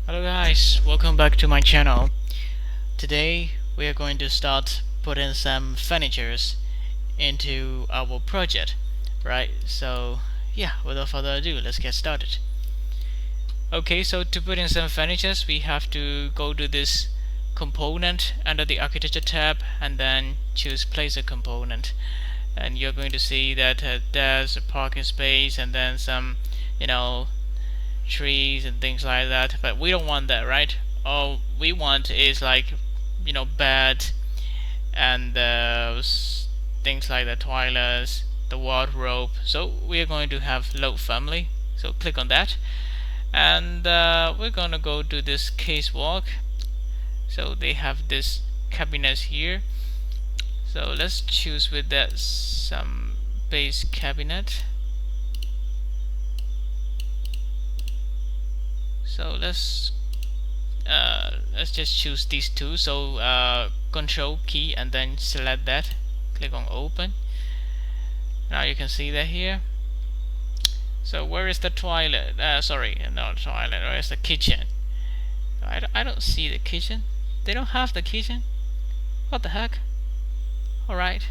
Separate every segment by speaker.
Speaker 1: Hello guys, welcome back to my channel. Today we are going to start putting some furnitures into our project, right? So yeah, without further ado, let's get started. Okay, so to put in some furnitures, we have to go to this component under the architecture tab and then choose place a component, and you're going to see that there's a parking space and then some, you know, trees and things like that, but we don't want that, right? All we want is like, bed and things like the toilets, the wardrobe. So we're going to have low family, so click on that, and we're gonna go to this case walk. So they have this cabinets here, so let's choose with that some base cabinet. So let's just choose these two. So control key and then select that, click on open. Now you can see that here. So where is the toilet? Sorry, not toilet. Where is the kitchen? I don't see the kitchen. They don't have the kitchen. What the heck? Alright,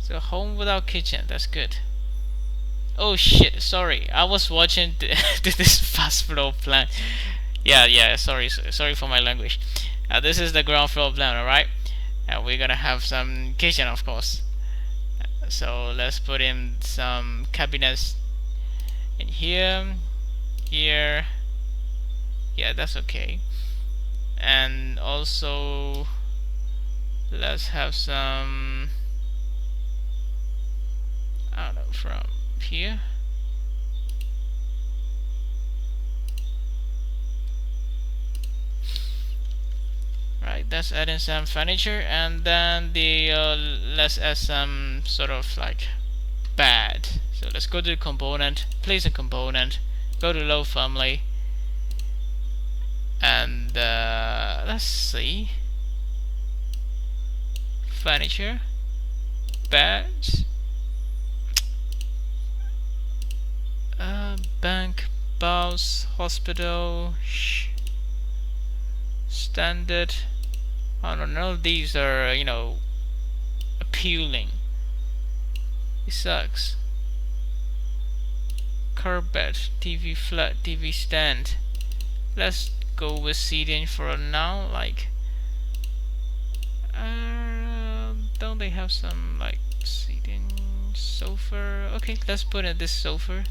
Speaker 1: so home without kitchen, that's good. Oh shit, sorry, I was watching this fast floor plan. Yeah, sorry for my language. This is the ground floor plan, alright? And we're gonna have some kitchen, of course. So let's put in some cabinets in here. Yeah, that's okay. And also let's have some, I don't know, from here. Right, that's adding some furniture, and then the let's add some sort of like bed. So let's go to the component, place a component, go to low family, and let's see, furniture, beds, bank, bus, hospital, standard. I don't know, these are, appealing. It sucks. Carpet, TV flat, TV stand. Let's go with seating for now. Like, don't they have some like seating sofa? Okay, let's put in this sofa.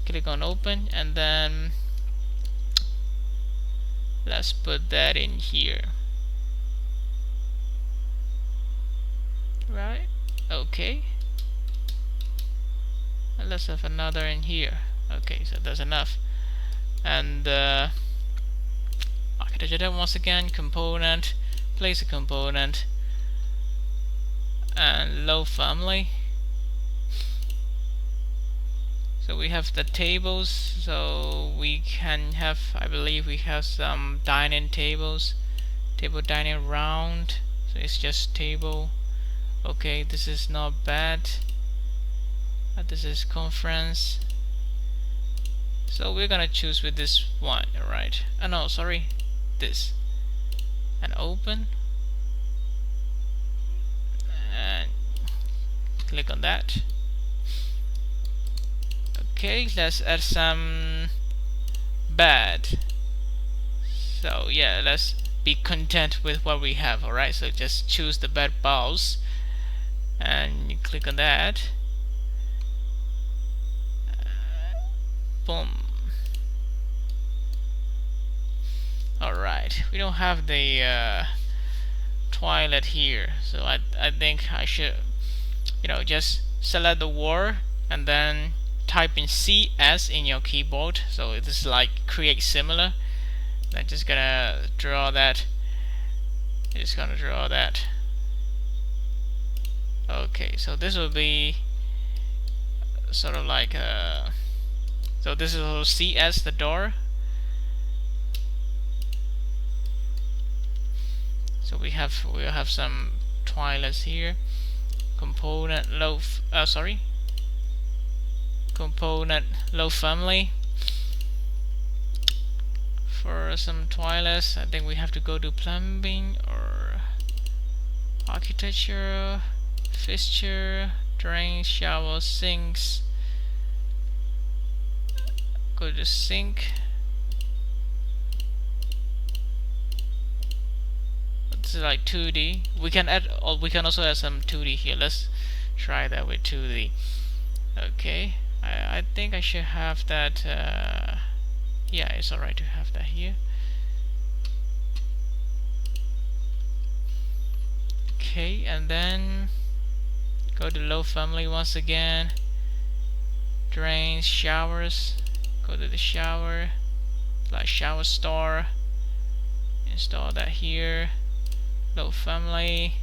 Speaker 1: Click on open, and then let's put that in here. Right, okay, and let's have another in here. Okay, so that's enough. And architecture once again, component, place a component, and low family. So we have the tables, so we can have, I believe we have some dining tables, table dining round, so it's just table. Okay, this is not bad. This is conference, so we're gonna choose with this one, right? No, sorry, this, and open, and click on that. Okay, let's add some bed. So yeah, let's be content with what we have. Alright, so just choose the bed balls and you click on that. Boom. Alright, we don't have the toilet here, so I think I should, just select the word and then type in CS in your keyboard. So this is like create similar. I'm just gonna draw that. Okay, so this will be sort of like so this is also CS, the door. So we'll have some toilets here. Component low family, for some toilets, I think we have to go to plumbing or architecture, fixture, drain, shower, sinks. Go to sink. This is like 2D. We can add, or we can also add some 2D here. Let's try that with 2D. Okay, I think I should have that. Yeah, it's alright to have that here. Okay, and then go to low family once again. Drains, showers. Go to the shower, like shower store. Install that here. Low family.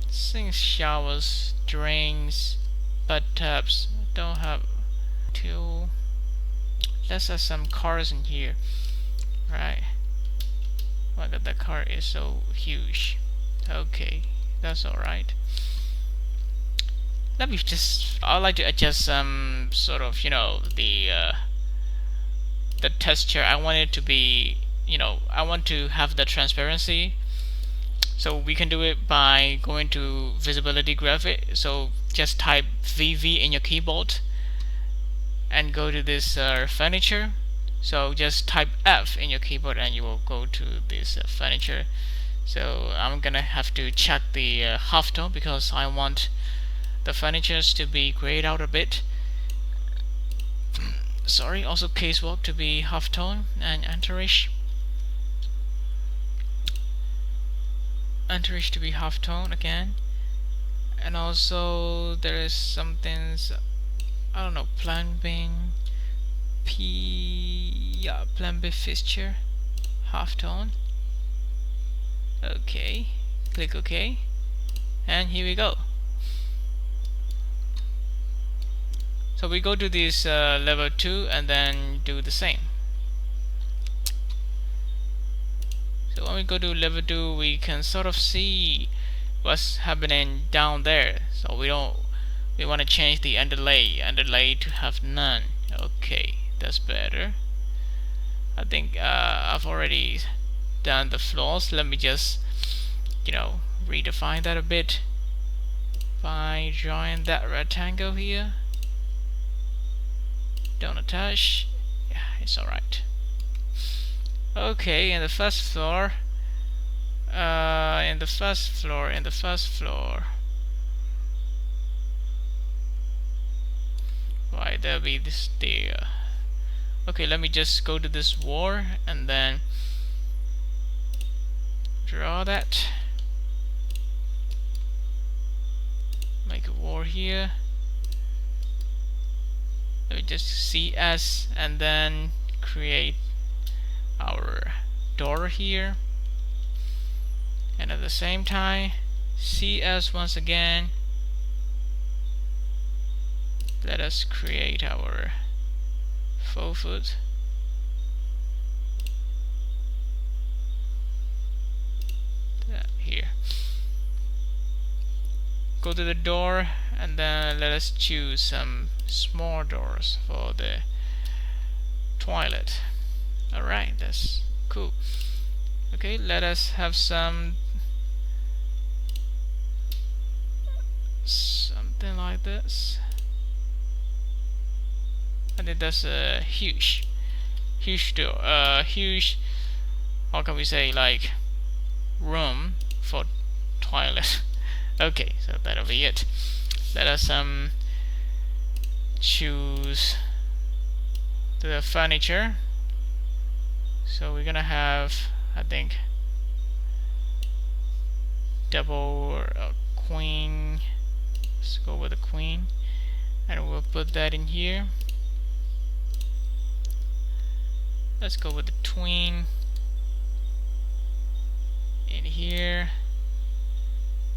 Speaker 1: Sinks, showers, drains, bathtubs. Don't have to. Let's add some cars in here. Right. Oh my god, that car is so huge. Okay, that's alright. Let me just. I'd like to adjust some sort of, the texture. I want it to be, I want to have the transparency. So we can do it by going to visibility graphic. So just type VV in your keyboard and go to this furniture. So just type F in your keyboard and you will go to this furniture. So I'm gonna have to check the halftone because I want the furnitures to be grayed out a bit. Sorry, also casework to be halftone and enterish to be halftone again. And also there is some things, I don't know, plumbing, plumbing fixture, halftone. Okay, click OK, and here we go. So we go to this level 2 and then do the same. So when we go to level 2, we can sort of see what's happening down there. So we want to change the underlay to have none. Okay, that's better. I think I've already done the floors. Let me just redefine that a bit by drawing that rectangle here. Don't attach. Yeah, it's alright. Okay, in the first floor. In the first floor. Why there'll be this there. Okay, let me just go to this wall and then draw that. Make a wall here. Let me just CS and then create our door here, and at the same time CS once again. Let us create our faux foot. That here. Go to the door and then let us choose some small doors for the toilet. Alright, that's cool. Okay, let us have something like this. I think that's a huge door, huge, how can we say, like room for toilet. Okay, so that'll be it. Let us choose the furniture. So we're gonna have, I think, double queen. Let's go with a queen, and we'll put that in here. Let's go with the twin in here,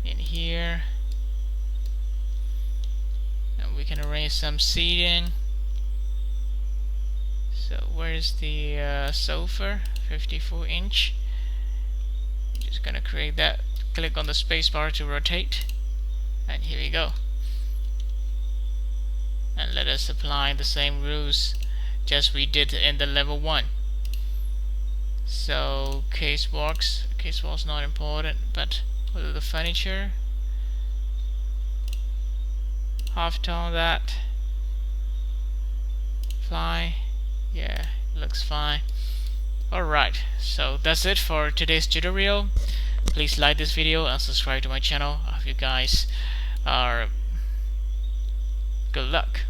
Speaker 1: in here, and we can arrange some seating. So where's the sofa? 54-inch. Just gonna create that. Click on the spacebar to rotate, and here we go. And let us apply the same rules just we did in the level 1. So case walls not important, but the furniture, half tone that, fly, yeah, looks fine. Alright, so that's it for today's tutorial. Please like this video and subscribe to my channel. I hope you guys are good luck.